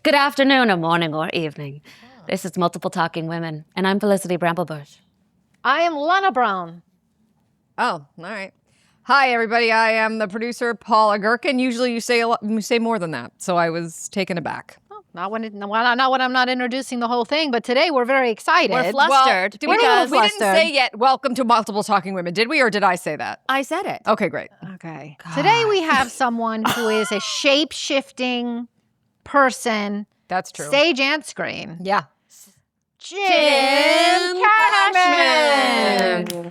Good afternoon, or morning, or evening. This is Multiple Talking Women, and I'm Felicity Bramblebush. I am Lana Brown. Oh, all right. Hi, everybody. I am the producer, Paula Gerkin. Usually you say more than that, so I was taken aback. Oh, not when I'm not introducing the whole thing, but today we're very excited. We're flustered Well, because we didn't say yet, welcome to Multiple Talking Women, did we, or did I say that? I said it. Okay, great. Okay. Today we have someone who is a shape-shifting person, That's true. stage and screen. Yeah. Jim Cashman. Cashman.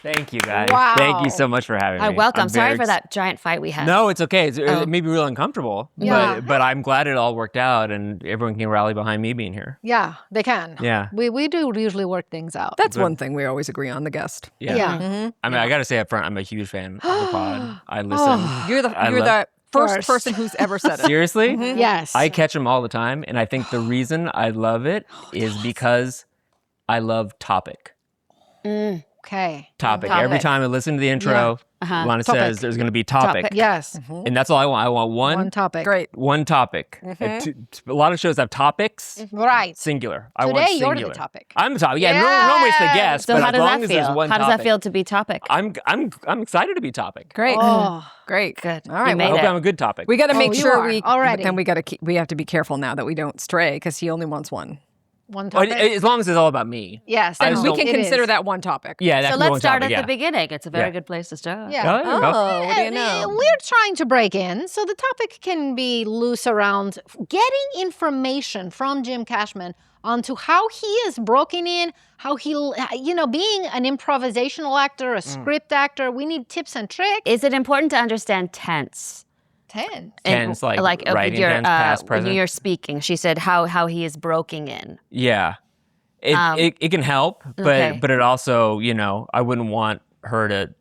Thank you, guys. Wow. Thank you so much for having me. Welcome. I'm Sorry very for that giant fight we had. No, it's okay. It made me real uncomfortable. Yeah. But I'm glad it all worked out and everyone can rally behind me being here. Yeah, they can. Yeah. We do usually work things out. That's one thing we always agree on, the guest. Yeah. Yeah. I mean, I got to say up front, I'm a huge fan of the pod. I listen. You're the first person who's ever said it. Seriously? Yes. I catch them all the time. And I think the reason I love it is because I love topic. Okay. Topic. Every time I listen to the intro, Lana says there's going to be topic. Yes. And that's all I want. I want One topic. Great. one topic. A lot of shows have topics. Right. Singular. I Today want you're singular. the topic. I'm the topic. Yeah, no one's the guest. So but how as does long that as there's feel? one How does that topic, feel to be topic? I'm excited to be topic. Great. Oh. Great. Good. All right. You well, made I hope it. I'm a good topic. we got to make you sure are we already. Then we have to be careful now that we don't stray because he only wants one. One Well, topic. as long as it's all about me. Yes. I And just we don't- can It consider is. that one topic. Yeah, that's So the let's one start topic, at the beginning. It's a very Yeah. good place to start. Yeah. Oh, there you go. Oh, what do you know? We're trying to break in, so the topic can be loose around getting information from Jim Cashman onto how he is broken in, how he, being an improvisational actor, a script actor. We need tips and tricks. Is it important to understand tense? Tense, like writing your, tense, past, when present. you're speaking. She said how he is broken in. Yeah. It can help, but okay. but it also, I wouldn't want her to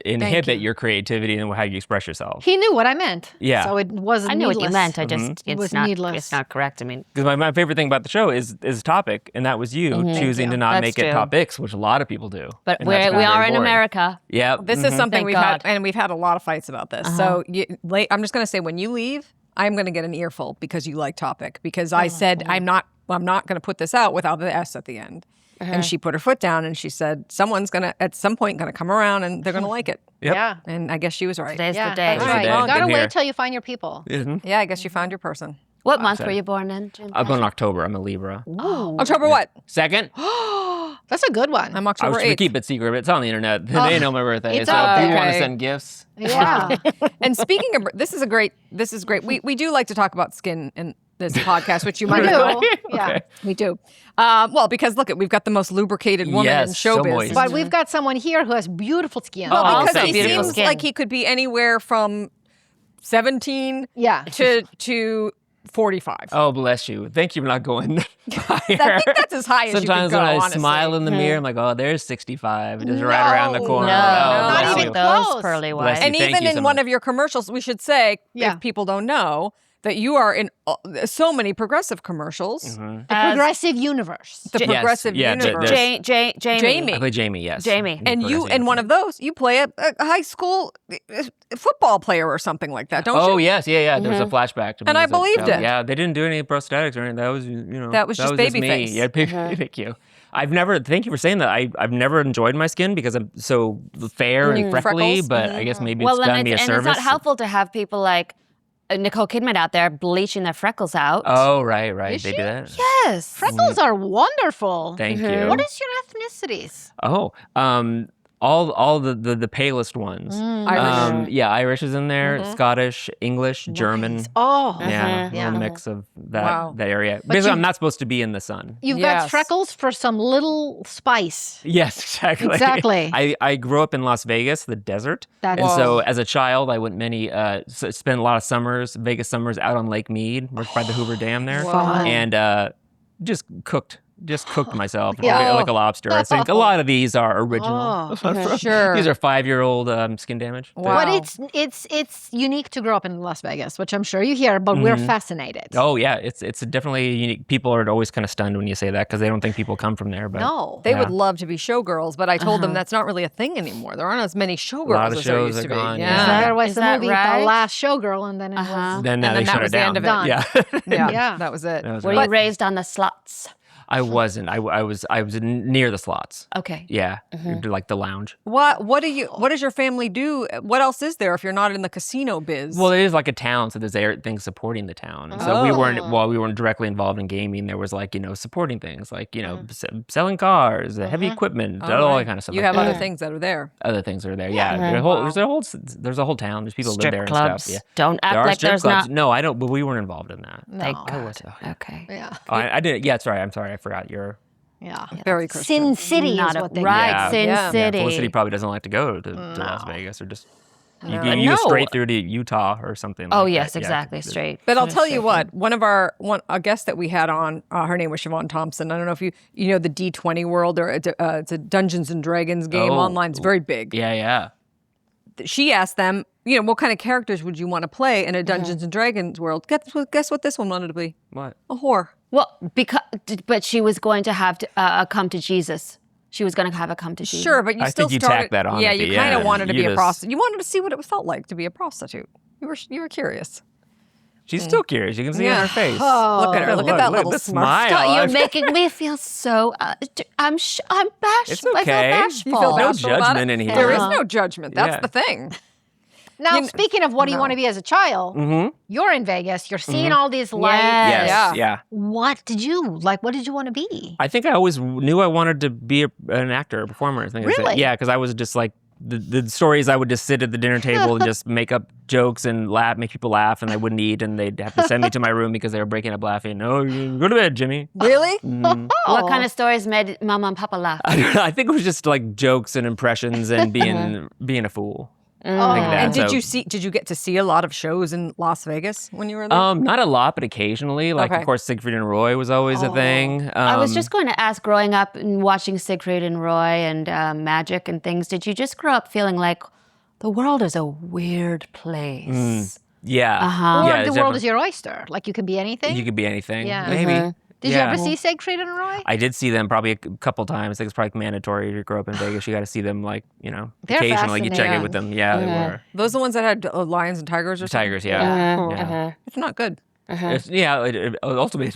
inhibit your creativity and how you express yourself. He knew what I meant. Yeah. So it wasn't I knew what you needless. meant. I just It was it's not needless. it's not correct. I mean, Because my favorite thing about the show is topic, and that was you choosing to not That's make true. it topics, which a lot of people do. but And we that's kinda are very in boring. America. Yeah. This is something Thank we've God. had, and we've had a lot of fights about this. So I'm just going to say, when you leave, I'm going to get an earful because you like topic. Because I said I'm not going to put this out without the S at the end. And she put her foot down and she said, someone's at some point going to come around and they're going to like it. Yep. Yeah. And I guess she was right. Today's Yeah, the day. that's Today's the right. day. You gotta Good wait here. till you find your people. Yeah, I guess you found your person. What month were excited. you born in, Jim? I'll go in October. I'm a Libra. October what? Second. That's a good one. I'm I October was trying to 8th. keep it secret, but it's on the internet. They know my birthday. it's So out if you there. want to Okay. send gifts, Yeah. And speaking of, this is great. We do like to talk about skin in this podcast, which you We might do. know. Yeah. Okay. We do. Well, because look, we've got the most lubricated woman in Yes, so showbiz. moist. But we've got someone here who has beautiful skin. Oh, because thank he you. seems Skin. like he could be anywhere from 17 Yeah. to 45. oh bless you. Thank you for not going higher. I think that's as high as Sometimes you could go, when I honestly. smile in the mirror, I'm like, oh, there's 65. Just right around the No. corner. No, Oh, not bless even you. close. those pearly Bless whites. you. And Thank even you in so one much. of your commercials, we should say, Yeah. if people don't know, that you are in so many progressive commercials. The progressive universe. The Yes, progressive yeah, universe. there's- Jamie. I play Jamie, yes. Jamie. And you, Progressive in one universe. of those, you play a high school football player or something like that, don't Oh you? yes, yeah. There was a flashback to me. And I as a believed child. it. Yeah, they didn't do any prosthetics or anything. That was, That was just baby me. face. Yeah, thank you. Thank you for saying that. I've never enjoyed my skin because I'm so fair and freckly. Freckles. But I guess maybe Well, it's done me a and service. it's not helpful to have people like Nicole Kidman out there bleaching their freckles out. Oh right. Is They she? do that. Yes. Freckles are wonderful. Thank you. What is your ethnicities? Oh, all the palest ones. Irish. Yeah, Irish is in there. Scottish, English, German. Oh. Yeah, Yeah. a little mix of that Wow. that area. Because I'm not supposed to be in the sun. You've Yes. got freckles for some little spice. Yes, exactly. Exactly. I grew up in Las Vegas, the desert, That's- and so as a child, I went spent a lot of Vegas summers out on Lake Mead, right by the Hoover Dam there, Fun. and just cooked just cooked myself Yeah. like a lobster. I think a lot of these are original. Sure. These are 5-year-old skin damage. Wow. But it's unique to grow up in Las Vegas, which I'm sure you hear, but we're fascinated. Oh yeah, it's definitely unique. People are always kind of stunned when you say that because they don't think people come from there. But No. They would love to be showgirls, but I told them that's not really a thing anymore. There aren't as many showgirls of as there shows used are to be. gone, Yeah. There was Is the that movie right? The Last Showgirl, and then it was then then they that shut was it the down. end of it. Done. Yeah. Yeah, that was it. That was Were it. you raised on the slots? I wasn't. I was near the slots. Okay. Yeah, like the lounge. What does your family do? What else is there if you're not in the casino biz? Well, it is like a town, so there's things supporting the town. And so we weren't directly involved in gaming. There was like supporting things like selling cars, heavy equipment, all that kind of stuff. You like have that. other things that are there. Other things are there. Yeah, there's a whole town. There's people who live Strip there clubs. and stuff. Yeah. Don't act There are like strip there's clubs. not. No, I don't. But we weren't involved in that. Thank No. God. Okay. Yeah. Oh, I didn't. Yeah, sorry. I'm sorry. I forgot. You're Yeah. Very Sin Christian. City Not is a- what they right. Yeah. Sin Yeah. City. Felicity probably doesn't like to go to Las Vegas or just. You No. go straight through to Utah or something. Oh like yes, that. Yeah. exactly. Straight. But I'll tell you what, a guest that we had on, her name was Siobhan Thompson. I don't know if you know the D20 world, or it's a Dungeons and Dragons game online. It's very big. Yeah, yeah. She asked them, what kind of characters would you want to play in a Dungeons and Dragons world? Guess what this one wanted to be? What? A whore. Well, but she was going to have to come to Jesus. She was going to have a come to Jesus. Sure, but you I still think you started. tacked that on Yeah, at the you kind of end. wanted to You be a just- prostitute. You wanted to see what it felt like to be a prostitute. You were curious. She's still curious. You can see it on her face. Look at her. Look at that little the smile. smile. Scott, you're making me feel so. I'm bashful. It's I feel okay. bashful. You feel No bashful about judgment it? in here. There is no judgment. That's Yeah. the thing. Now, You kn- speaking of what do you want to be as a child, you're in Vegas. You're seeing all these lights. Yes. Yes, Yeah. yeah. What did you want to be? I think I always knew I wanted to be an actor, a performer. I think I said. Really? Yeah, because I was just like the stories. I would just sit at the dinner table and just make up jokes and make people laugh, and I wouldn't eat, and they'd have to send me to my room because they were breaking up laughing. No, go to bed, Jimmy. Really? What kind of stories made Mama and Papa laugh? I don't know. I think it was just like jokes and impressions and being a fool. Like that. And So- did you get to see a lot of shows in Las Vegas when you were there? Not a lot, but occasionally. Like, Okay. of course, Siegfried and Roy was always a thing. I was just going to ask, growing up and watching Siegfried and Roy and Magic and things, did you just grow up feeling like the world is a weird place? Yeah. Or Yeah, the it's world definitely- is your oyster. Like you could be anything. You could be anything. Yeah. Maybe. Did Yeah. you ever see Siegfried and Roy? I did see them probably a couple times. I think it's probably mandatory to grow up in Vegas. You got to see them, like, They're occasionally. You check fascinating. in with them. Yeah, they were. Those are the ones that had lions and tigers or something? Tigers, yeah. Yeah. It's not good. It's, ultimately,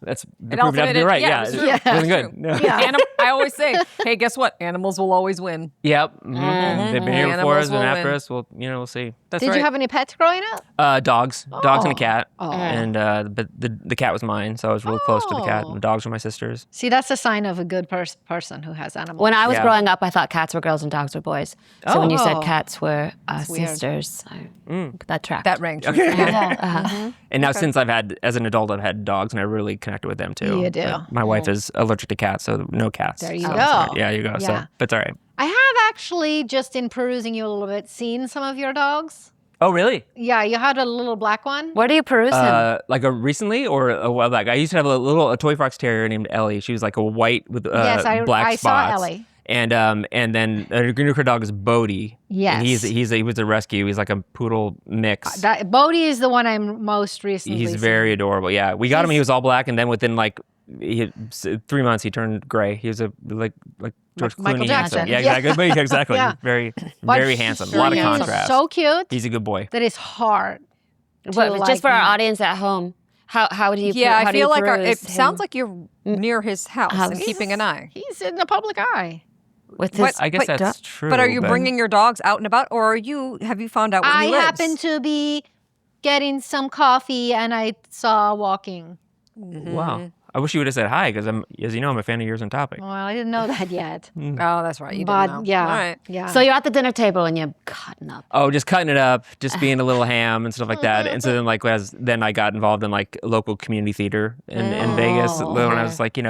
that's proved out to be ultimated- right. yeah, Yeah, it's it true. wasn't That's good. true. No. I always say, hey, guess what? Animals will always win. Yep. They've been here before Animals us and will after win. us. We'll see. That's Did right. you have any pets growing up? Dogs and a cat, and but the cat was mine, so I was really close to the cat. And the dogs were my sisters. See, that's a sign of a good person who has animals. When I was Yeah. growing up, I thought cats were girls and dogs were boys. So when you said Oh. cats were weird. sisters, that tracked. That rang true. And now since as an adult, I've had dogs, and I really connected with them too. You do. But my wife is allergic to cats, so no cats. There you So go. it's all right. Yeah, you go. Yeah. So, but it's all right. I have actually, just in perusing you a little bit, seen some of your dogs. Oh, really? Yeah, you had a little black one. Where do you peruse him? Like recently or a while back? I used to have a toy fox terrier named Ellie. She was like a white with Yes, black I saw spots. Ellie. And then a green dog is Bodie. Yes. And he was a rescue. He's like a poodle mix. Bodie is the one I'm most recently He's seen. very adorable. Yeah, we got him. He was all black, and then within like 3 months, he turned gray. He was like George Michael Clooney Jackson. handsome. Yeah, exactly. Exactly. Yeah. Very But very handsome. A lot of he's contrast. so cute He's a good boy. that it's hard. But like just for our him. audience at home, how do you? Yeah, how I do you feel like peruse it him sounds like you're near his house and House. keeping an eye. He's in the public eye. with What- his. I guess But- that's true. But are you bringing your dogs out and about, or have you found out where I he lives? happened to be getting some coffee and I saw walking. Wow. I wish you would have said hi because as you know, I'm a fan of yours on topic. Well, I didn't know that yet. Oh, that's right. You But didn't know. yeah, All right. yeah. So you're at the dinner table and you're cutting up. Oh, just cutting it up, just being a little ham and stuff like that. And so then I got involved in like local community theater in Vegas when I was like, in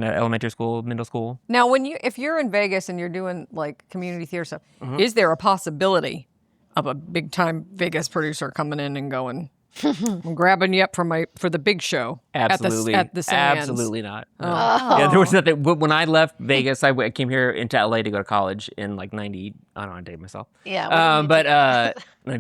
elementary school, middle school. Now, if you're in Vegas and you're doing like community theater stuff, is there a possibility of a big time Vegas producer coming in and going, I'm grabbing you up for the big show. Absolutely. At the Sands. Absolutely not. Oh. Yeah, there was nothing. When I left Vegas, I came here into LA to go to college in like 90. I don't want to date myself. Yeah. But I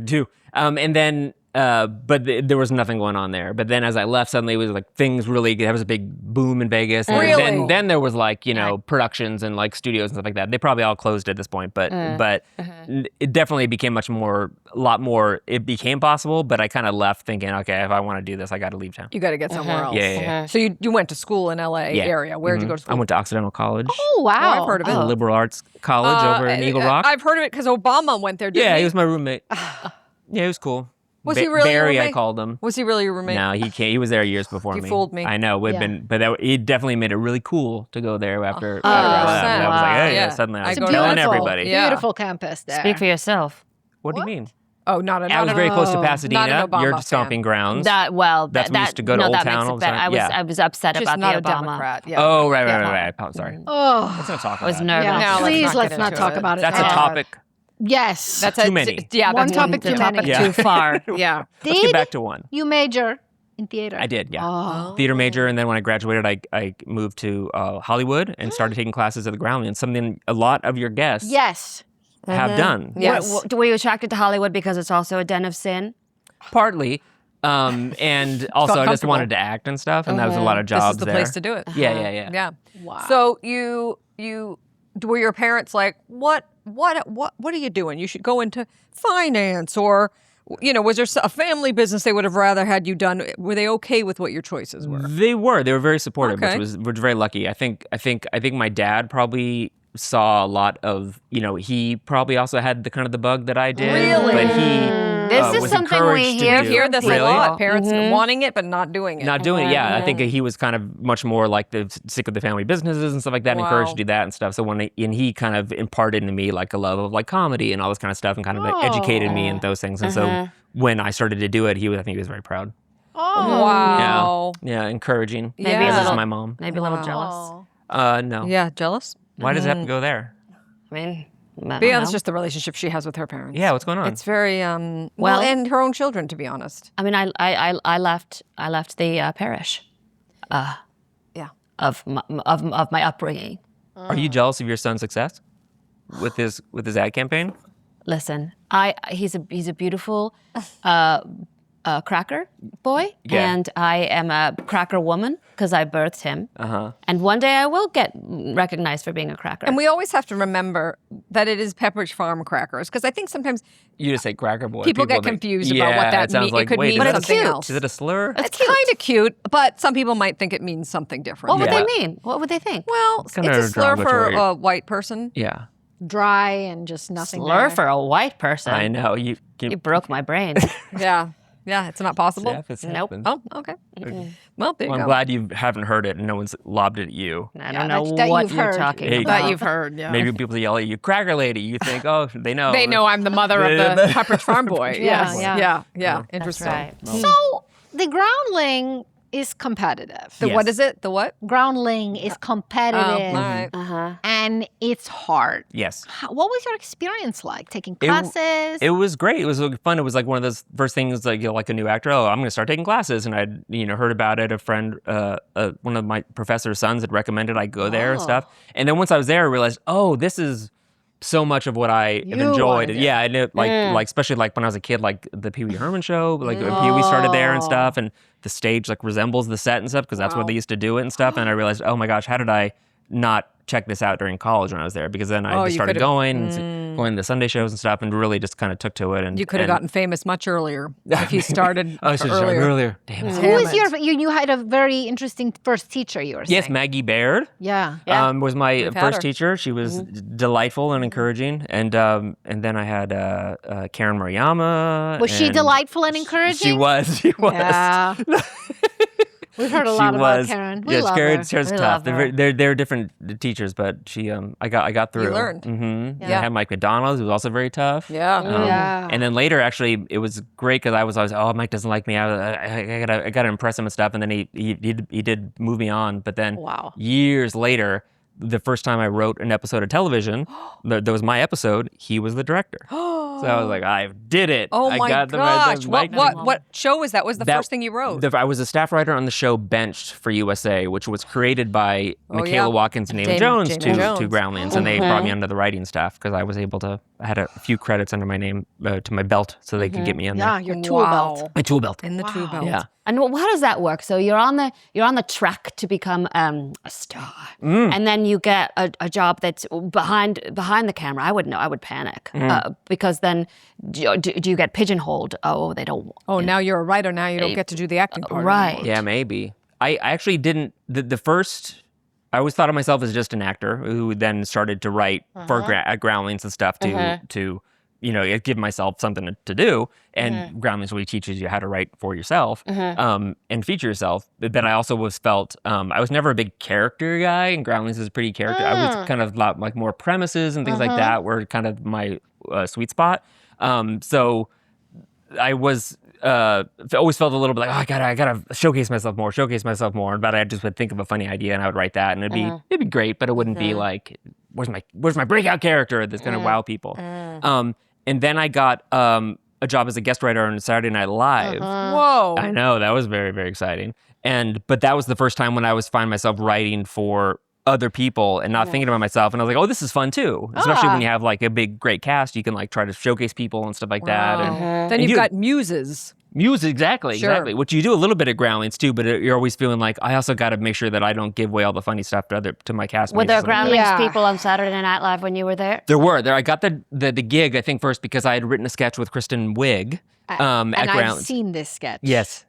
do. And then, but there was nothing going on there. But then as I left, suddenly it was like things really, there was a big boom in Vegas. And Really? then there was like, productions and like studios and stuff like that. They probably all closed at this point, but it definitely became a lot more, it became possible, but I kind of left thinking, okay, if I want to do this, I got to leave town. You got to get somewhere else. Yeah. So you went to school in LA area. Where did you go to school? I went to Occidental College. Oh, wow. I've heard of it. A liberal arts college over in Eagle Rock. I've heard of it because Obama went there, didn't he? He was my roommate. Yeah, he was cool. Was he really your Barry, roommate? I called him. Was he really your roommate? No, he was there years before me. You fooled me. I know, it definitely made it really cool to go there after. Oh, I left. And I was like, hey, yeah. suddenly I was I go telling to- everybody. Yeah. Beautiful campus there. Speak for yourself. What do you mean? Oh, not I was very close to not an Pasadena, Obama your fan. stomping grounds. That's we used to go to Old that Town makes all it the better. time. I was upset Just about not the a Obama. Democrat. Yeah. Oh, right. I'm sorry. Oh, Let's not talk I was about it. nervous. yeah. No, Please let's let's not not get talk into it. about it. That's a topic. Yes. That's Too many. Yeah, One that's topic too many. Yeah. Too far. Yeah. Let's get back to one. You major in theater? I did, yeah. Oh. Theater major, and then when I graduated, I moved to Hollywood and started taking classes at the Groundling, something a lot of your guests Yes. have done. Yes. Were you attracted to Hollywood because it's also a den of sin? Partly. And also I just comfortable. wanted to act and stuff, and that was a lot of jobs This is the there. place to do it. Yeah. Yeah. Wow. So you were your parents like, what are you doing? You should go into finance, or was there a family business they would have rather had you done? Were they okay with what your choices were? They were very supportive, Okay. which was very lucky. I think my dad probably saw a lot of, he probably also had the bug that I did. Really? But he This is was something we encouraged to hear. do. Hear this Really? a lot. Parents wanting it but not doing it. Not doing it, yeah. I think he was kind of much more like the sick of the family businesses and stuff like that, and encouraged to do that and stuff. So he kind of imparted into me like a love of like comedy and all this kind of stuff, and kind of like, educated me in those things. And so when I started to do it, I think he was very proud. Oh. Wow. Yeah, encouraging. Maybe a This is little- my mom. Maybe a little jealous. No. Yeah. Jealous? Why does it have to go there? I mean, I don't Beyond know. just the relationship she has with her parents. Yeah, what's going on? It's very well, and her own children, to be honest. I mean, I left the parish. Yeah. Of my upbringing. Are you jealous of your son's success with his ad campaign? Listen, he's a beautiful cracker boy, Yeah. and I am a cracker woman because I birthed him. Uh-huh. And one day I will get recognized for being a cracker. And we always have to remember that it is Pepperidge Farm crackers, because I think sometimes You just say cracker boy. People get think- confused about what that it sounds means. like, It could wait, mean is that something a- else. Is it a slur? it's kind of cute, but some people might think it means something different. what would Yeah. they mean? What would they think? Well, it's kinda a slur for derogatory. a white person. Yeah. Dry and just nothing. Slur there. for a white person. I know. You broke my brain. Yeah. Yeah, it's not possible. Jeff, it's Nope. happened. Oh, okay. Well, there you Well, I'm go. glad you haven't heard it and no one's lobbed it at you. I Yeah, don't know that what you've you're heard. talking Hey, about. That you've heard, yeah. Maybe people yell at you, cracker lady. You think, oh, they know. They know I'm the mother of the Pepperidge Farm boy. Yeah, Yes. yeah. Yeah. That's Interesting. right. So the groundling is competitive. The Yes. what is it? The what? Groundling is competitive, all right. Uh-huh. and it's hard. Yes. What was your experience like taking classes? It was great. It was really fun. It was like one of those first things, like like a new actor. Oh, I'm going to start taking classes, and I'd heard about it. A friend, one of my professor's sons, had recommended I go there and stuff. And then once I was there, I realized, oh, this is so much of what I have wanted enjoyed. it. Yeah, and it, like especially like when I was a kid, like the Pee Wee Herman show, like Pee Wee started there and stuff, and the stage like resembles the set and stuff because that's where they used to do it and stuff. And I realized, oh my gosh, how did I not check this out during college when I was there? Because then I just you started could've- going to the Sunday shows and stuff, and really just kind of took to it. And You could have and- gotten famous much earlier if you started Oh, I should have started earlier. Damn it. Who is your? You had a very interesting first teacher. You were saying. Yes, Maggie Baird Yeah. was my had first her. teacher. She was delightful and encouraging. And then I had Karen Murayama. Was she and delightful and encouraging? She was. She was. Yeah. We've heard a lot about Karen. We Yes, love Karen's her. tough. love her. They're different teachers, but she I got through. You learned. Mm-hmm. Yeah. I had Mike McDonald, who was also very tough. Yeah. Yeah. And then later, actually, it was great because I was always, oh, Mike doesn't like me. I gotta impress him and stuff. And then he did move me on. But then Wow. years later, the first time I wrote an episode of television, that was my episode. He was the director. So I was like, I did it. Oh I my got gosh! the What show was that? Was the That- first thing you wrote? I was a staff writer on the show Benched for USA, which was created by Michaela Watkins and Damon Jones to Groundlings, and they brought me under the writing staff because I was able to. I had a few credits under my name to my belt, so they could get me in there. Yeah, your tool belt. My tool belt. In the tool belt. Yeah. And how does that work? So you're on the track to become a star, and then you get a job that's behind the camera. I would know. I would panic because then do you get pigeonholed? Oh, they don't. Oh, now you're a writer. Now you don't get to do the acting part. Right. anymore. Yeah, maybe. I actually didn't. The first. I always thought of myself as just an actor who then started to write for Groundlings and stuff to give myself something to do. And Groundlings really teaches you how to write for yourself and feature yourself. But then I also felt I was never a big character guy, and Groundlings is a pretty character. I was kind of like more premises and things like that were kind of my sweet spot. So I was always felt a little bit like, I gotta showcase myself more. But I just would think of a funny idea and I would write that, and it'd be great, but it wouldn't be like, where's my breakout character that's gonna wow people. And then I got a job as a guest writer on Saturday Night Live. Whoa. I know, that was very, very exciting. But that was the first time when I was finding myself writing for other people and not thinking about myself. And I was like, oh, this is fun too. Especially when you have like a big, great cast, you can like try to showcase people and stuff like that. Then you've got muses. Music, exactly. Which you do a little bit at Groundlings too, but you're always feeling like, I also got to make sure that I don't give away all the funny stuff to my castmates. Were there Groundlings people on Saturday Night Live when you were there? There were. I got the gig, I think, first because I had written a sketch with Kristen Wiig at Groundlings. I've seen this sketch. Yes,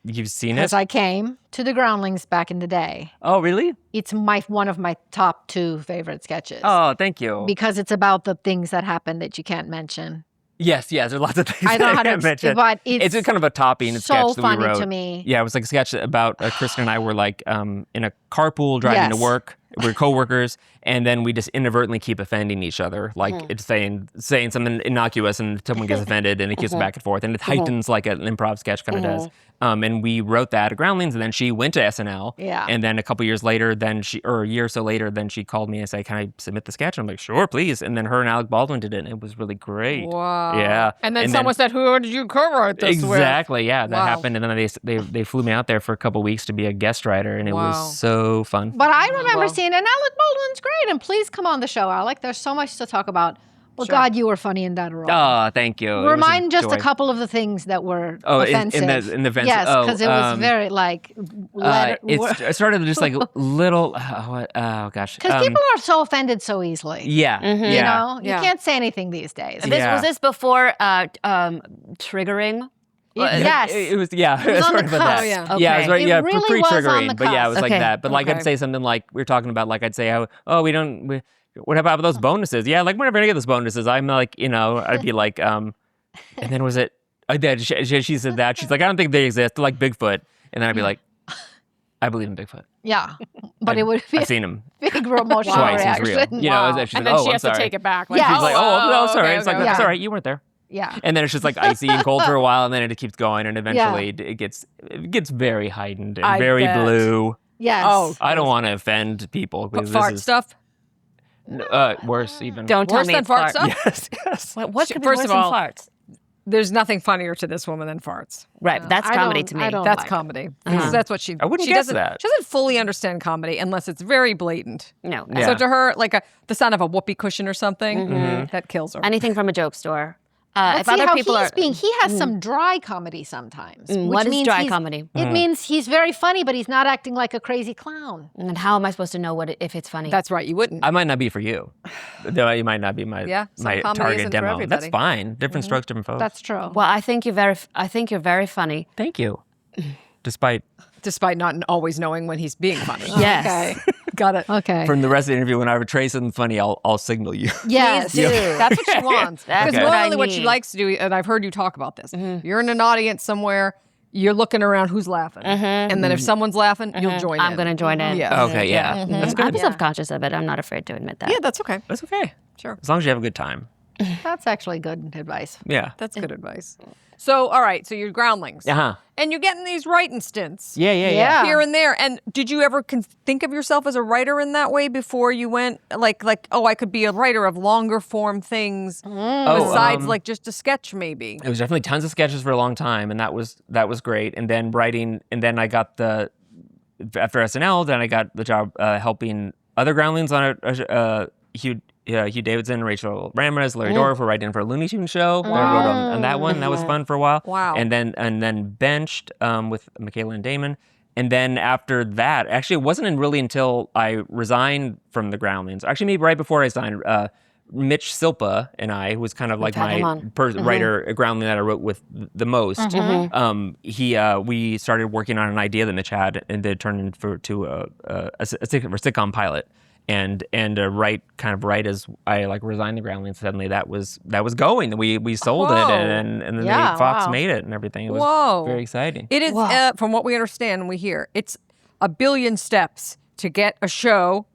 you've seen it? Because I came to the Groundlings back in the day. Oh, really? It's one of my top 2 favorite sketches. Oh, thank you. Because it's about the things that happen that you can't mention. Yes, there's lots of things I don't know how can't to mention. but it's kind of a topping so sketch that we funny wrote. to me. Yeah, it was like a sketch about Kristen and I were like in a carpool driving to work. We're coworkers, and then we just inadvertently keep offending each other, like it's saying something innocuous, and someone gets offended, and it keeps back and forth, and it heightens like an improv sketch kind of does. And we wrote that at Groundlings, and then she went to SNL. Yeah. And then a couple years later, or a year or so later, then she called me and said, "Can I submit the sketch?" And I'm like, "Sure, please." And then her and Alec Baldwin did it, and it was really great. Wow. Yeah. And then someone said, "Who did you co-write this with?" Exactly. Yeah, that happened, and then they flew me out there for a couple weeks to be a guest writer, and it was so fun. But I remember seeing, and Alec Baldwin's great, and please come on the show, Alec. There's so much to talk about. Well, God, you were funny in that role. Oh, thank you. Remind just a couple of the things that were offensive. In the offensive. Yes, because it was very like. It started just like little. Oh gosh. Because people are so offended so easily. Yeah. You know, you can't say anything these days. Was this before triggering? Yes. It was, yeah. It was on the about that. cusp. Yeah. Yeah, it was right, It yeah, really was on pre-triggering, the but yeah, it was cusp. like that. But like I'd say something like, we were talking about, like I'd say, what about those bonuses? Yeah, like we're never gonna get those bonuses. I'm like, I'd be like, and then was it, she said that. She's like, I don't think they exist. They're like Bigfoot. And then I'd be like, I believe in Bigfoot. Yeah. But it would be I've seen him big emotional twice. reaction. He's real. She's and like, then oh, she I'm has sorry. to take it back. Yeah. She's like, oh, no, sorry. It's like, okay. it's all right. You weren't there. Yeah. And then it's just like icy and cold for a while, and then it keeps going, and eventually it gets very heightened and I very bet. blue. Yes. Oh. I don't want to offend people. But because fart this is, stuff? worse even. Don't tell Worse me than it's fart fart. stuff? Yes. What could be First worse of all, than farts? There's nothing funnier to this woman than farts. Right, that's I comedy don't- to me. I don't That's like comedy. Because that's what she. I wouldn't she guess doesn't, that. She doesn't fully understand comedy unless it's very blatant. No. Yeah. So to her, like the sound of a whoopee cushion or something, that kills her. Anything from a joke store. But If see other how people he's are being, he has some dry comedy sometimes. which what is means dry he's- comedy? It means he's very funny, but he's not acting like a crazy clown. And how am I supposed to know if it's funny? That's right. You wouldn't. I might not be for you. Though you might not be my some my comedy target isn't for demo. everybody. That's fine. Different strokes, different folks. That's true. well, I think you're very funny. Thank you. Despite Despite not always knowing when he's being funny. Yes. Okay. Got it. Okay. from the rest of the interview, when I portray something funny, I'll signal you. Yes. Please do. That's what she wants. That's Because what I normally what she need. likes to do, and I've heard you talk about this, you're in an audience somewhere, you're looking around who's laughing. And then if someone's laughing, you'll join in. I'm going to join in. Yeah. Okay, yeah. That's good. I'm self-conscious of it. I'm not afraid to admit that. Yeah, that's okay. That's okay. Sure. As long as you have a good time. That's actually good advice. Yeah. That's good advice. So, all right. So you're groundlings. Uh-huh. And you're getting these writing stints. Yeah. Here and there. And did you ever think of yourself as a writer in that way before you went, like, oh, I could be a writer of longer form things besides like just a sketch maybe? It was definitely tons of sketches for a long time, and that was great. And then writing, and then I got after SNL, then I got the job helping other groundlings on Hugh Davidson, Rachel Ramirez, Larry Dorff were writing for a Looney Tunes show. I wrote on that one. That was fun for a while. Wow. And then Benched with Michaela and Damon. And then after that, actually, it wasn't really until I resigned from the Groundlings. Actually, maybe right before I signed, Mitch Silpa and I, who was kind of like my writer, groundling that I wrote with the most. We started working on an idea that Mitch had, and it turned into a sitcom pilot. And right as I like resigned the Groundlings, suddenly that was going. We sold it, and then Fox made it and everything. It was very exciting. It is, from what we understand and we hear, it's a billion steps to get a show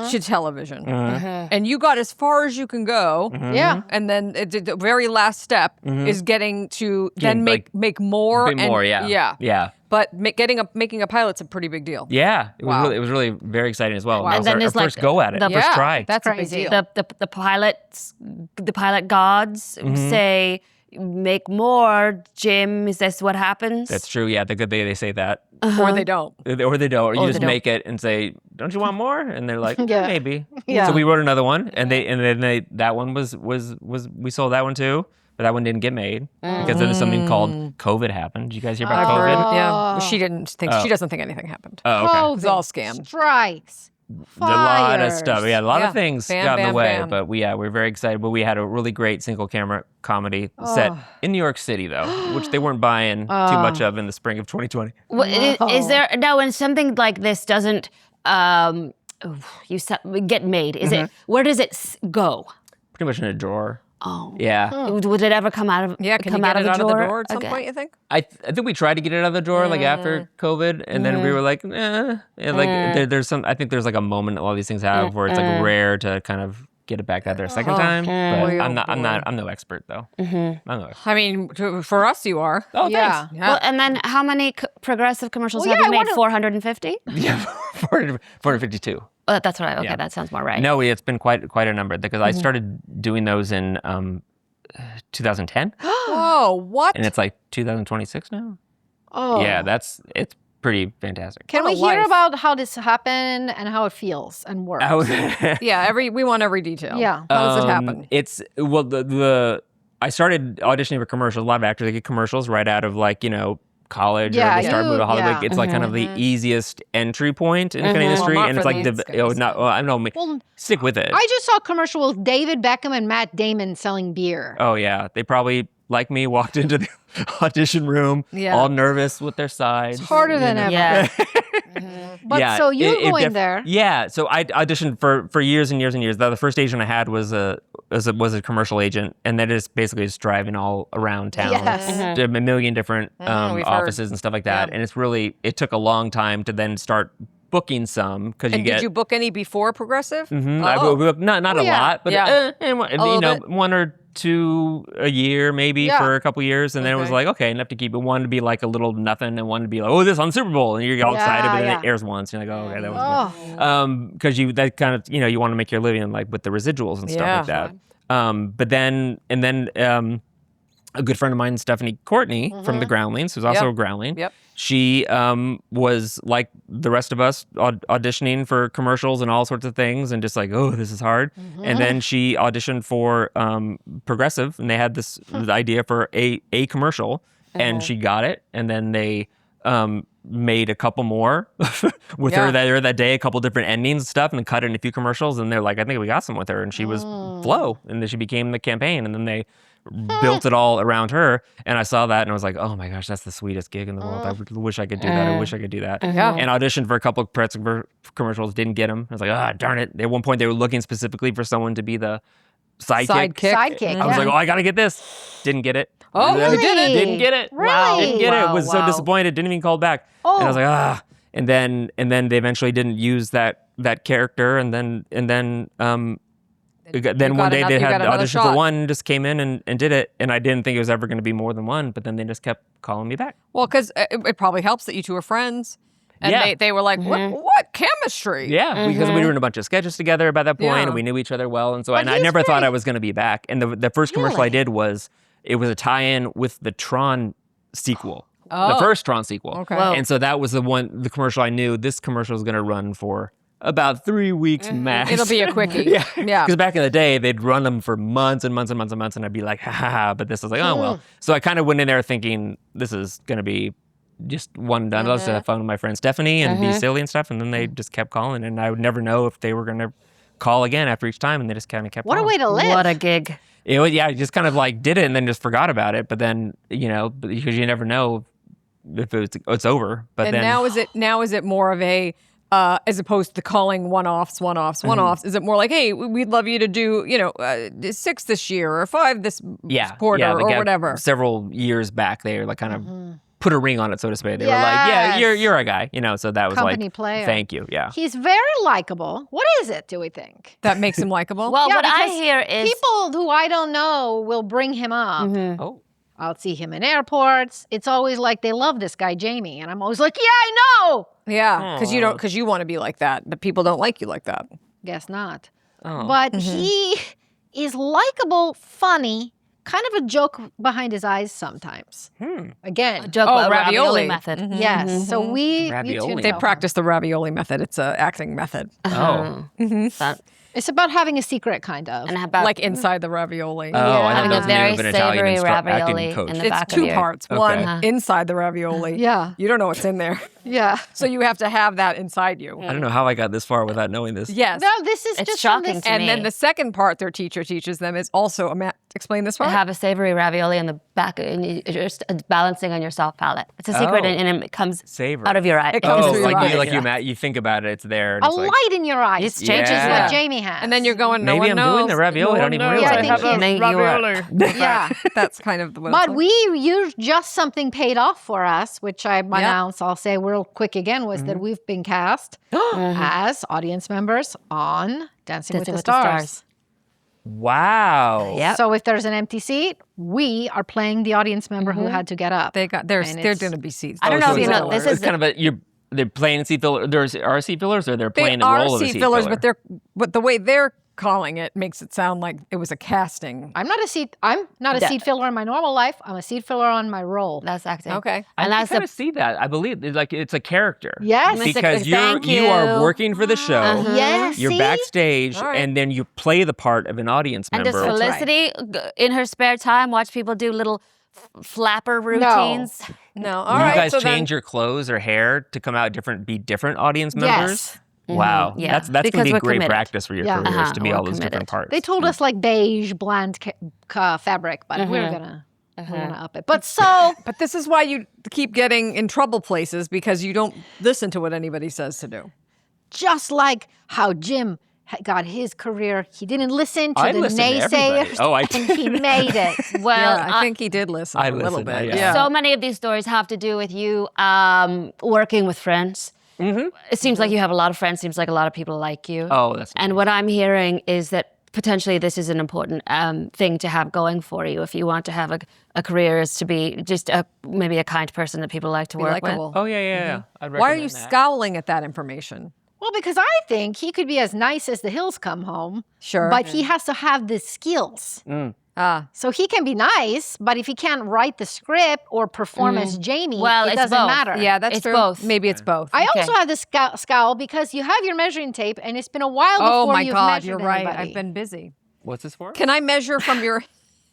to television. And you got as far as you can go. Yeah. And then the very last step is getting to then make more. Yeah. But making a pilot's a pretty big deal. Yeah, it was really very exciting as well. Wow. It And was then our there's like first go at it, first try. That's crazy. a big deal. The pilot gods say, make more, Jim. Is this what happens? That's true. Yeah, they say that, Or they don't. or they don't, or you Or just they don't. make it and say, "Don't you want more?" And they're like, Yeah. "Maybe." Yeah. So we wrote another one, and then that one was we sold that one too. But that one didn't get made because then something called COVID happened. Did you guys hear about COVID? Yeah. She doesn't think anything happened. Oh, okay. It was all scam. Strikes. A lot of stuff. Yeah, a lot of things Bam, got in the bam, way. bam. But we're very excited. But we had a really great single camera comedy set in New York City, though, which they weren't buying too much of in the spring of 2020. Is there now when something like this doesn't get made? Is it where does it go? Pretty much in a drawer. Oh, Yeah. Would it ever come out of? Yeah, can you come get out it of out the of the drawer door at some again? point, you think? I think we tried to get it out of the drawer like after COVID, and then we were like, and like there's some. I think there's like a moment all these things have where it's like rare to kind of get it back out there a second time. But Boy, I'm no expert though. I'm no expert. I mean, for us, you are. Oh, Yeah. thanks. Yeah. Well, and then how many progressive commercials Well, have yeah, you I made? wonder- 450? Yeah, 452. That's right. Okay, Yeah. that sounds more right. No, it's been quite a number because I started doing those in 2010, Whoa, what? and it's like 2026 now. Oh. Yeah, it's pretty fantastic. Can What we a hear life. about how this happened and how it feels and works? Yeah, we want every detail. Yeah. How does it happen? It's I started auditioning for commercials. A lot of actors, they get commercials right out of like, college, Yeah, or they start moving to Hollywood. yeah. It's like kind of the easiest entry point in kind of industry, Well, not and it's for like these guys. I don't know, Well, stick with it. I just saw a commercial with David Beckham and Matt Damon selling beer. Oh yeah, they probably like me walked into the audition room, Yeah. all nervous with their sides. Harder than ever. Yeah. But so you go in there. Yeah, so I auditioned for years and years and years. The first agent I had was a commercial agent, and that is basically just driving all around town, Yes. to a million different we've heard. offices and stuff like that. And it took a long time to then start booking some because you And get. did you book any before Progressive? I Oh. booked not a yeah. lot, but Yeah. and one or two a year maybe Yeah. for a couple years, and then it was Okay. like okay, enough to keep it. One to be like a little nothing, and one to be like, oh, this on Super Bowl, and you're all excited, but then yeah. it airs once, and you're like, oh, okay, that was good. Oh. Because that kind of you want to make your living like with the residuals and stuff like Yeah. that. But then a good friend of mine, Stephanie Courtney from the Groundlings, who's also Yep. a Groundling. Yep. She was like the rest of us auditioning for commercials and all sorts of things, and just like, oh, this is hard. And then she auditioned for Progressive, and they had this idea for a commercial, and she got it. And then they made a couple more with her that day, a couple different endings and stuff, and then cut it in a few commercials. And they're like, I think we got some with her, and she was Flo, and then she became the campaign, and then they built it all around her. And I saw that and I was like, oh my gosh, that's the sweetest gig in the world. I wish I could do that. I wish I could do that. Yeah. And auditioned for a couple of press commercials, didn't get them. I was like, ah, darn it. At one point they were looking specifically for someone to be the sidekick. Sidekick. I was like, oh, I got to get this. Didn't get it. Oh, Really? you did it. Didn't get it. Really? Didn't get it. Was so Wow. disappointed. Didn't even call back. Oh. And I was like, ah. And then they eventually didn't use that character. And then then one day they you got had the another audition shot. for one, just came in and did it. And I didn't think it was ever going to be more than one, but then they just kept calling me back. Well, because it probably helps that you two are friends. And Yeah. they were like, what chemistry? Yeah, because we were in a bunch of sketches together by that point, Yeah. and we knew each other well. And so But and I he's never thought very- I was going to be back. And the first commercial I did was a tie-in with the Tron sequel. The first Tron sequel. Okay. Whoa. And so that was the commercial I knew this commercial is going to run for about 3 weeks max. It'll be a quickie. Yeah. Yeah. Because back in the day, they'd run them for months and months and months and months, and I'd be like, ha ha ha. But this was like, oh, well. So I kind of went in there thinking this is going to be just one and done. I was have fun with my friend Stephanie and be silly and stuff. And then they just kept calling, and I would never know if they were going to call again after each time. And they just kind of kept What a calling. way to live. What a gig. I just kind of like did it and then just forgot about it. But then, because you never know if it's over. But And then now is it more of a as opposed to calling one-offs? Is it more like, hey, we'd love you to do 6 this year or 5 this quarter like or whatever? Several years back, they were like kind of put a ring on it, so to speak. They were like, yeah, Yes. you're a guy, So that was Company like, player. thank you, yeah. He's very likable. What is it, do we think? That makes him likable. Well, Yeah, what I because hear is People who I don't know will bring him up. Oh, I'll see him in airports. It's always like they love this guy, Jamie. And I'm always like, yeah, I know. yeah, because you want to be like that, but people don't like you like that. Guess not. oh. But he is likable, funny, kind of a joke behind his eyes sometimes. Again. joke Oh, about ravioli. method. Yes. So you Ravioli. two They know. practice the ravioli method. It's an acting method, Oh. That- It's about having a secret, kind of. and how about like inside the ravioli. Oh, I having thought a that was the name very of an Italian savory acting ravioli coach. in the It's back of 2 your parts. Okay. One inside the ravioli. Yeah. You don't know what's in there. Yeah. So you have to have that inside you. I don't know how I got this far without knowing this. Yes. No, this is It's just shocking from this. to And me. then the second part their teacher teaches them is also explain this part. have a savory ravioli in the back, and you're just balancing on your soft palate. It's a secret, Oh. and it comes Savory. out of your eye. It comes Oh, through your like eyes. you think about it, it's there. And A it's like, light in your eyes. It changes This is Yeah. what Jamie has. And then you're going, no Maybe one I'm doing knows. the ravioli, I don't even knows realize. I Yeah, I have think a Make you ravioli. Yeah, that's kind of the way. But we used just something paid off for us, which I announce, I'll say real quick again, was that we've been cast as audience members on Dancing with the Stars. wow. Yep. So if there's an empty seat, we are playing the audience member who had to get up. they're And they're it's- going to be seats. I don't know so if you it's know, a- this it's is kind of they're playing seat fillers. There are seat fillers, or they're They playing the are role of a seat seat fillers, filler. but the way they're calling it makes it sound like it was a casting. I'm not a seat filler in my normal life. I'm a seat filler on my role. that's acting. Okay. And I that's kind the of see that. I believe it's a character. Yes. Because Thank you are you. working for the show. Yes. You're see? backstage, All right. and then you play the part of an audience And member. does Felicity, in her spare time, watch people do little flapper routines? No. Will All right. you guys so change your clothes or hair to come out be different audience members? Yes. Wow, Yeah, that's going because to be we're great committed. practice for your Yeah. careers to be we're all those different committed. parts. They told us like beige, bland fabric, but we're gonna up it. But so But this is why you keep getting in trouble places because you don't listen to what anybody says to do. just like how Jim got his career, he didn't listen to I the listen to everybody. naysayers, Oh, I and he made it. Well, Yeah, I think he did listen I a little listened, bit. yeah. Yeah. so many of these stories have to do with you working with friends. It seems like you have a lot of friends. Seems like a lot of people like you. Oh, that's And what I'm hearing is that potentially this is an important thing to have going for you if you want to have a career, is to be just maybe a kind person that people like to work likable. with. Oh yeah. I'd Why are you recommend that. scowling at that information? Well, because I think he could be as nice as the hills come home. Sure. But he has to have the skills. So he can be nice, but if he can't write the script or perform as Jamie, Well, it it's doesn't both. matter. Yeah, that's It's true. both. Maybe it's both. I also have the scowl because you have your measuring tape, and it's been a while before Oh my you've God, measured you're right. anybody. I've been busy. What's this for? Can I measure from your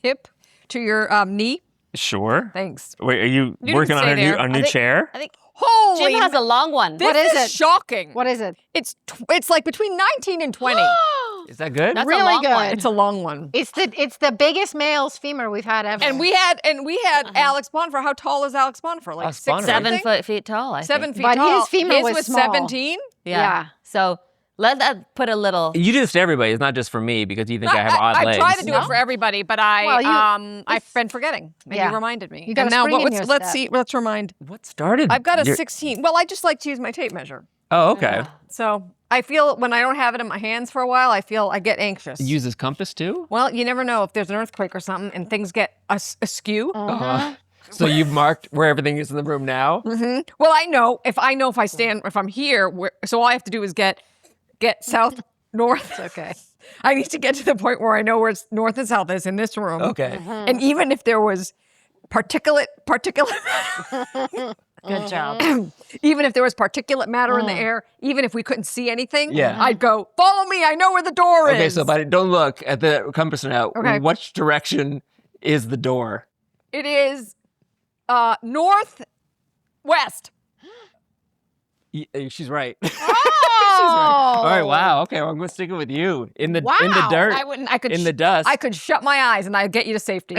hip to your knee? Sure. Thanks. Wait, are you didn't working on stay a there. new think- chair? I think Holy! Jim has a long one. This What is is it? shocking. What is it? It's like between 19 and 20. Is that good? That's a really long good. one. It's a long one. It's the biggest male's femur we've had ever. And we had Alex Bonfer. How tall is Alex Bonfer? Like Alex 6 Bonfer. 7 feet tall, I think. 7 feet But tall. his femur His was small. 17. Yeah. So let that put a little. You do this to everybody. It's not just for me because you think I have odd I legs. try to do it for everybody, but I've been forgetting. Maybe Yeah. you reminded me. You got And a now spring in let's your let's step. see. Let's remind. What started? I've got a your- 16. Well, I just like to use my tape measure. Oh, okay. So I feel when I don't have it in my hands for a while, I get anxious. It uses compass too? Well, you never know if there's an earthquake or something and things get askew. So you've marked where everything is in the room now? Well, I know if I'm here, so all I have to do is get south, north. Okay. I need to get to the point where I know where north and south is in this room. Okay. And even if there was particulate, Good job. even if there was particulate matter in the air, even if we couldn't see anything, Yeah. I'd go, follow me, I know where the door is. Okay, so but don't look at the compass now. Okay. Which direction is the door? It is northwest. She's right. Oh. All right, wow. Okay, well, I'm going to stick it with you. In the Wow. dirt, I could in the dust. I could shut my eyes and I'd get you to safety.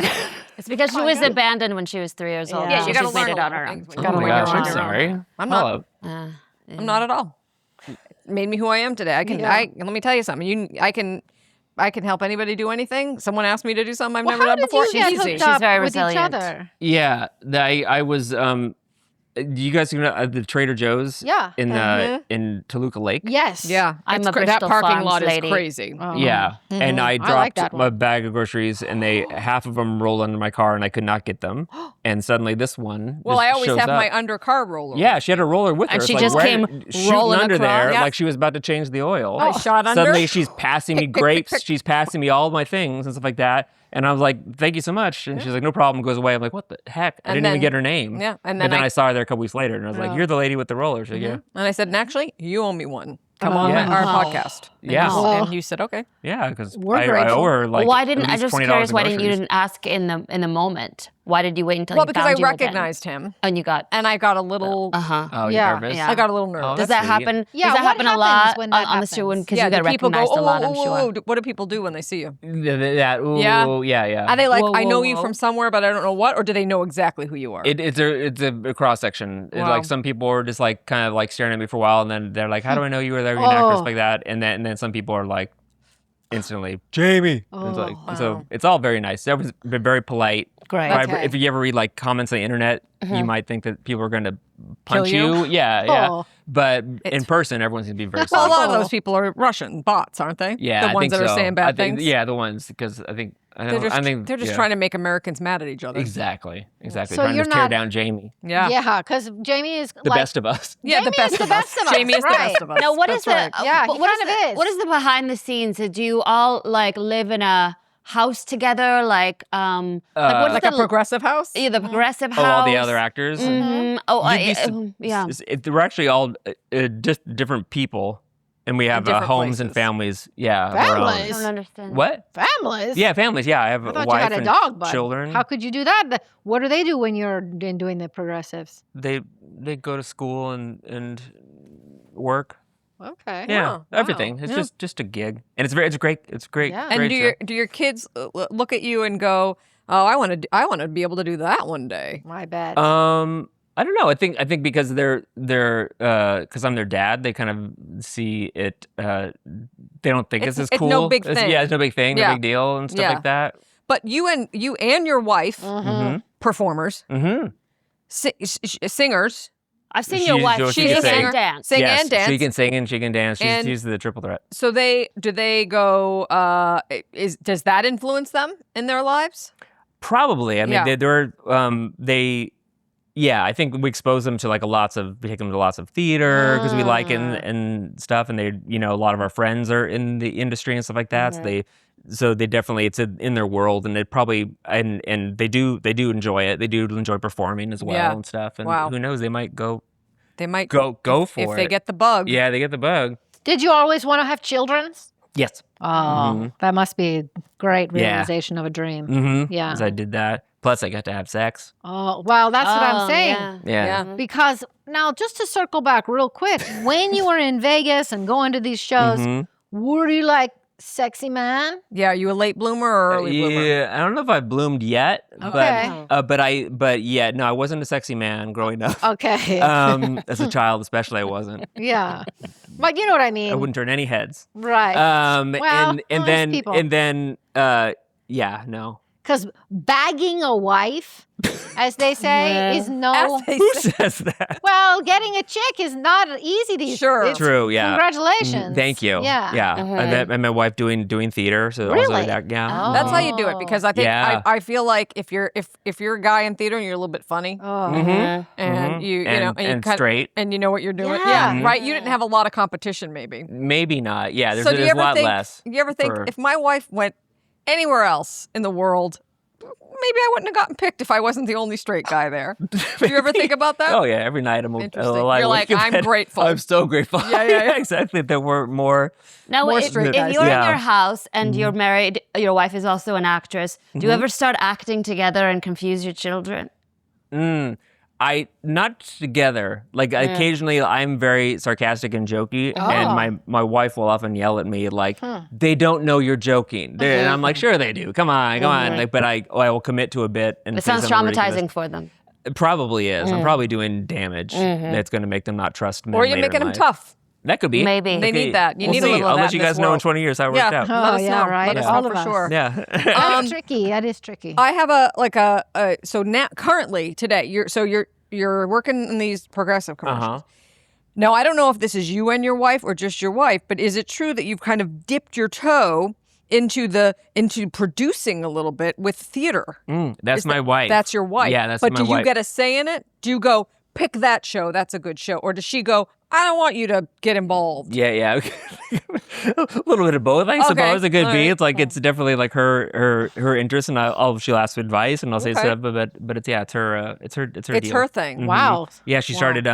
It's because she was abandoned when she was 3 years old. Yeah, so you gotta she's learn made it a on lot her of own. things. Oh Gotta my learn gosh, your I'm own. sorry. I'm not. Hello. I'm not at all. Made me who I am today. Let me tell you something. I can help anybody do anything. Someone asked me to do something I've never How done did before. you get Easy. hooked She's up very with resilient. each other? Yeah, I was. You guys know the Trader Joe's? Yeah. In Toluca Lake. Yes. Yeah, I'm it's a that Bristol parking Farms lot lady. is crazy. Yeah, and I I dropped like that a one. bag of groceries, and half of them rolled under my car, and I could not get them. And suddenly, this one. Well, just I always shows have up. my undercar roller. Yeah, she had a roller with her. And It's she like just came shooting rolling under across. there, Yeah. like she was about to change the oil. I shot under. Suddenly, she's passing me grapes. She's passing me all of my things and stuff like that. And I was like, "Thank you so much." And she's like, "No problem." Goes away. I'm like, "What the heck?" I And didn't even then- get her name. yeah, and but then then I- I saw her there a couple weeks later, and I was like, "You're the lady with the roller." She's like, "Yeah, And I said, and actually, you owe me one. Come on Yeah. our podcast. And Yeah. you- Oh. And you said, okay. yeah," because We're I grateful. owe her like. Why didn't at I least just $20 curious? in Why didn't you groceries. didn't ask in the moment? Why did you wait until Well, he because found I you again? recognized him, And you got and I got a little. Oh, Yeah. you're nervous. Yeah. I got a little nervous. Oh, Does that's that sweet. happen? Yeah, Does that what happen a happens lot when that on the street? happens? Because yeah, you get do people go, recognized a lot, I'm oh, sure. oh, what do people do when they see you? That, ooh, Yeah. yeah. Are they like, Whoa, I know whoa, you whoa. from somewhere, but I don't know what, or do they know exactly who you are? It's a cross section. Wow. Like some people are just like kind of like staring at me for a while, and then they're like, "How do I know you were there? You're an actress like that." And then some people are like, instantly, Jamie. And it's like, so it's all very nice. Everyone's been very polite. Great. Okay. If you ever read like comments on the internet, you might think that people are going to punch Kill you? Yeah. Oh. But in person, everyone's going to be very Well, a sweet. lot of those people are Russian bots, aren't they? Yeah, the I ones think that are so. saying bad things. Yeah, the ones because I think They're just trying to make Americans mad at each other. exactly So trying you're to tear not- down Jamie, Yeah. Yeah, because Jamie is the like, best of us. Yeah, Jamie the best is the of best us. of us, Jamie is right. the best of us. Now, what is That's right. Yeah, he what kind of is. What is the behind the scenes? Do you all like live in a house together? Like what is Like the a progressive house? yeah, the progressive Oh, house? all the other actors. Mhm. Oh, You'd be yeah. We're actually all just different people, and we have different homes and places. families. Yeah, of our own. I Families? don't understand. What? Families? Yeah, families. Yeah, I have I a thought wife you had a and dog, but children. how could you do that? What do they do when you're doing the progressives? They go to school and work. Okay. Yeah, Wow. everything. It's Yeah. just a gig, and it's great. It's great. Yeah. And great do your kids look at you and go, "Oh, I want to be able to do that one day." My bad. I don't know. I think because they're because I'm their dad, they kind of see it. They don't think it's as it's cool. no big thing. Yeah, it's no big thing, Yeah. no big deal, and stuff Yeah. like that. But you and your wife, performers, Mm-hmm. singers, I've seen your She's- wife. she She can can sing. dance. sing Yes, and dance. she can sing and she can dance. And- She's the triple threat. So do they go? Does that influence them in their lives? Probably. I mean, Yeah. yeah, I think we expose them to we take them to lots of theater because we like it and stuff. And a lot of our friends are in the industry and stuff like that. So they definitely, it's in their world, and it probably, and they do enjoy it. They do enjoy performing as well Yeah. and stuff. And Wow. who knows, they might go They might for if it. they get the bug. Yeah, they get the bug. Did you always want to have children? Yes. Oh, that must be a great Yeah. realization of a dream. Mm-hmm. Yeah. As I did that. Plus, I got to have sex. Oh, well, that's what I'm saying. Yeah. Yeah. Because now, just to circle back real quick, when you were in Vegas and going to these shows, Mhm. were you like sexy man? Yeah, are you a late bloomer or early bloomer? Yeah, I don't know if I bloomed yet, Okay. but yeah, no, I wasn't a sexy man growing up. Okay. As a child, especially, I wasn't. yeah. But you know what I mean. I wouldn't turn any heads. Right. Well, Well, and most then people. and then yeah, no. Because bagging a wife, as they say, is no. Who says that? Well, getting a chick is not easy these Sure. days. True, yeah. Congratulations. Thank you. Yeah. And my wife doing theater, so Really? also that, yeah. That's how you do it, because I think Yeah. I feel like if you're a guy in theater and you're a little bit funny and you know and you straight. and you know what you're doing, Yeah. right? You didn't have a lot of competition, maybe. Maybe not. Yeah, there's, So do you there's a ever lot think? less. You ever think for- if my wife went anywhere else in the world, maybe I wouldn't have gotten picked if I wasn't the only straight guy there. Do you ever think about that? Oh yeah, every night I'm Interesting. lie You're awake like, in I'm bed. grateful. I'm so grateful. Yeah. Exactly. There were more. Now, More if straight guys. you're in Yeah. your house and you're married, your wife is also an actress, do you ever start acting together and confuse your children? Not together. Like occasionally, I'm very sarcastic and jokey, and my wife will often yell at me like, "They don't know you're joking," and I'm like, "Sure they do. Come on." Like, but I will commit to a bit, and It say sounds something traumatizing ridiculous. for them. It probably is. I'm probably doing damage that's going to make them not trust me. Or you're making them tough. That could be. Maybe. They need that. You We'll need a see. little I'll of that let you in guys this know in world. 20 years how it Yeah. worked out. Let us yeah, know. right. Let us All know of for us. sure. Yeah. That's tricky. That is tricky. I have so now currently today you're working in these progressive commercials. Now I don't know if this is you and your wife or just your wife, but is it true that you've kind of dipped your toe into producing a little bit with theater? That's my wife. That's your wife. Yeah, that's but my do you wife. get a say in it? Do you go pick that show? That's a good show, or does she go? I don't want you to get involved. Yeah. A little bit of both, I suppose. It could all be. right. It's like it's definitely like her interest, and she'll ask for advice, and I'll say Okay. stuff. But it's her deal. It's her thing. Wow. Yeah, she started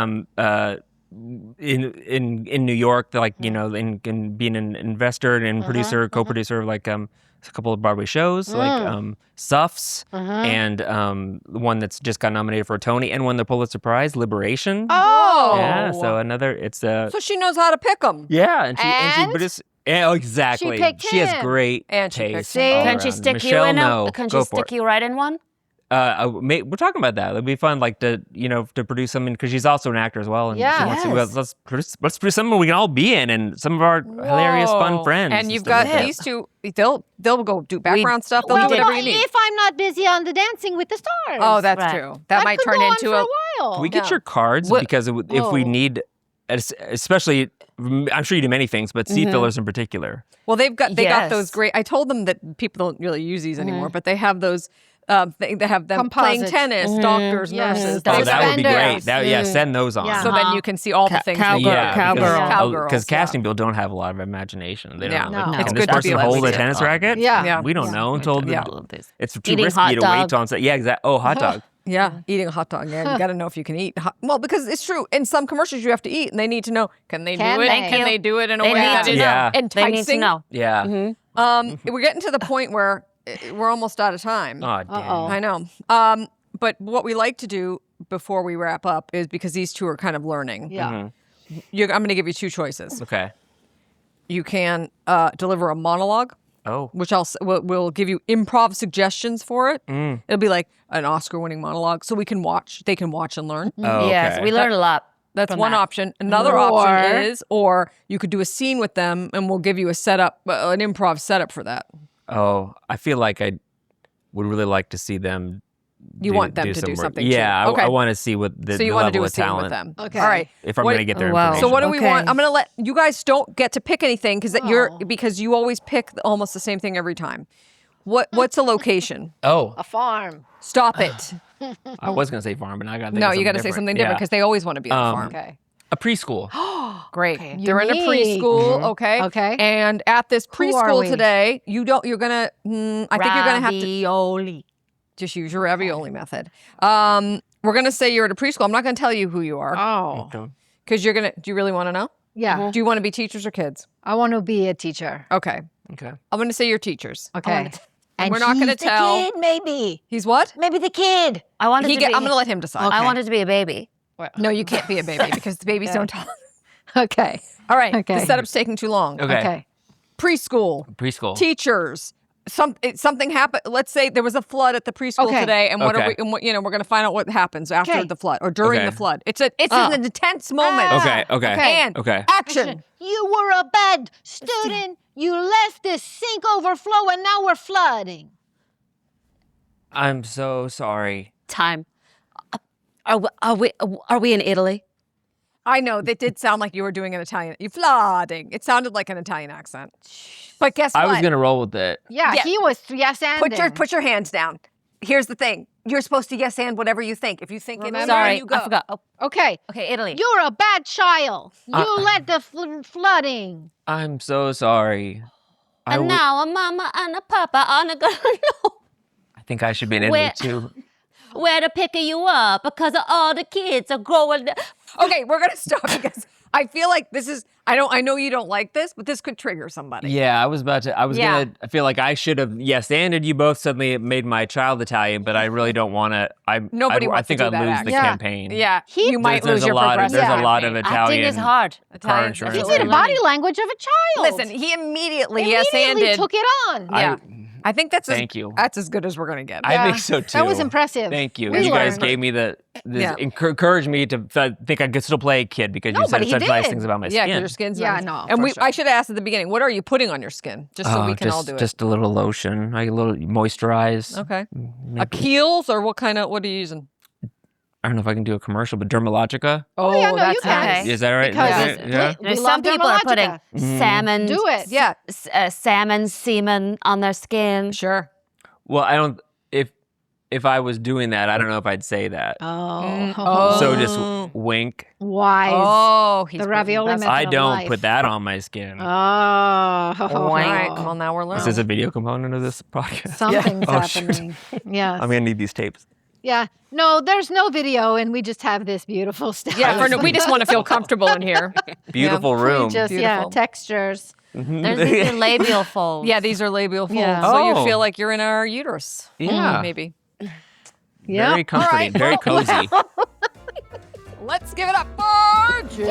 in New York, like in being an investor and producer, co-producer of like a couple of Broadway shows, like Suffs, and one that's just got nominated for a Tony and won the Pulitzer Prize, Liberation. Oh. Yeah, so another. It's So she knows how to pick them. yeah, and she And? produced. Yeah, exactly. She picked has him. great And she picked taste. him. all Can she around. stick Michelle, you in no. a? Can Go she for stick it. you right in one? We're talking about that. It'd be fun, like to produce something because she's also an actor as well. And Yeah. she wants to, let's produce something we can all be in, and some of our hilarious, fun Whoa. friends. And you've stuff got like that. these two. They'll go do background stuff. They'll Well, do whatever you need. if I'm not busy on the Dancing with the Stars. Oh, that's Right. true. That might could turn go on into for a. a while. Can we get Yeah. your cards? Because if we need, especially, I'm sure you do many things, but seat fillers in particular. Well, they got Yes. those great. I told them that people don't really use these anymore, but they have those. They have them playing Composites. tennis, doctors, Yes. nurses. Oh, Oh, things that like would be Suspenders. great. Send those on. Yeah. So then you can see all the things. cowgirl- they do. Yeah, cowgirl. because casting people don't have a lot of imagination. They don't Yeah. know. No. Like, It's can good this to be person able to hold a see it. tennis racket? Yeah. We don't know until Yeah. it's too Eating risky hot to dog. wait till on set. Yeah, exactly. Oh, hot dog. Yeah, eating a hot dog. Yeah, you got to know if you can eat. Well, because it's true. In some commercials, you have to eat, and they need to know. Can they Can do it? they? Can they do it in a They way need that to is know. Yeah. enticing? They need to know. Yeah. We're getting to the point where we're almost out of time. Oh, dang. I know. But what we like to do before we wrap up is because these two are kind of learning. Yeah. Mm-hmm. I'm going to give you two choices. Okay. You can deliver a monologue, Oh. which we'll give you improv suggestions for it. Mm. It'll be like an Oscar-winning monologue, so they can watch and learn. Oh, Yes, okay. we learn a lot. That's from one that. option. Another option is, or you could do a scene with them, and we'll give you a setup, an improv setup for that. Oh, I feel like I would really like to see them. You want them to some do work. something too. Yeah, Okay. I want to see what the, So you the want to level do a of scene talent. with them. Okay. All right. If I'm What- going to get their wow. information. So what do we Okay. want? I'm going to let you guys don't get to pick anything Oh. because you always pick almost the same thing every time. What's a location? Oh, A farm. Stop it. I was going to say farm, but now I got to No, you got to say something different because they always want to be on the farm. Okay. a preschool. Great. They're in a Unique. preschool, okay? Okay. And at this are preschool we? today, you're gonna I think you're gonna have to Ravioli. just use your ravioli method. We're gonna say you're at a preschool. I'm not gonna tell you who you are Oh. because you're gonna. Do you really want to know? Yeah. Do you want to be teachers or kids? I want to be a teacher. Okay. Okay. I'm gonna say you're teachers. Okay. And we're not gonna he's the tell- kid, maybe. He's what? Maybe the kid. I wanted to be. I'm gonna let him decide. I wanted to be a baby. No, you can't be a baby because the babies don't talk. Okay. All right. Okay. The setup's taking too long. Okay. Okay. Preschool. Preschool. Teachers. Something happened. Let's say there was a flood at the preschool Okay. today, and what are Okay. we? And what, we're going to find out what happens after Okay. the flood or during Okay. the flood. It's an intense moment. Okay. Okay. Okay. And Okay. action. You were a bad student. You left this sink overflow, and now we're flooding. I'm so sorry. Time. Are we in Italy? I know that did sound like you were doing an Italian. You flooding. It sounded like an Italian accent. But guess what? I was gonna roll with it. Yeah, Yeah. he was yes-anding. Put your hands down. Here's the thing. You're supposed to yes and whatever you think. If you think it, Sorry, you go. I forgot. Oh, Okay, okay, Italy. you're a bad child. You led the flooding. I'm so sorry. And now a mama and a papa aren't gonna know I think I should be in Italy Where- too. where to pick you up because all the kids are growing. Okay, we're gonna stop because I feel like this is. I know you don't like this, but this could trigger somebody. Yeah, I was gonna. I feel like I should have yes-anded you both. Suddenly, it made my child Italian, but I really don't want to. Nobody I wants think to do I'd that, lose actually. the Yeah. campaign. Yeah, you might There's lose a your lot. progressive. There's a lot of campaign. Italian. Acting is hard. car Italian- insurance. He It's did a really body language of a child. Listen, he immediately Immediately yes-anded. took it on. Yeah, I think that's Thank you. That's as good as we're gonna get. I think so too. That was impressive. Thank you. We You guys learned. gave me this Yeah. encouraged me to think I could still play a kid because No, you but said he such nice did. things about my Yeah, skin. because your skin's Yeah, nice. no, And for sure. I should have asked at the beginning, what are you putting on your skin, just so we can all do it? Just a little lotion, like a little moisturize. Okay. Maybe- A Kiehl's or what are you using? I don't know if I can do a commercial, but Dermalogica. Oh, yeah, no, that's you can. nice. Okay. Is that right? Because Is it- yeah. we There's love some people are putting Dermalogica. salmon. Do it. Yeah, Salmon semen on their skin. sure. Well, I don't. If I was doing that, I don't know if I'd say that. Oh. So just wink. Wise. Oh, he's The ravioli that's- method. I of don't life. put that on my skin. Oh. All right, well, now we're learning. Is this a video component of this podcast? Something's Oh, shoot. happening. Yeah. I'm gonna need these tapes. Yeah. No, there's no video, and we just have this beautiful stuff. Yeah, we just want to feel comfortable in here. Beautiful We room. just, Beautiful. textures. There's these labial folds. Yeah, these are labial folds, Yeah. so you Oh. feel like you're in our uterus. Yeah. Maybe. Yeah. Very comforting. Very cozy. Let's give it up for Jim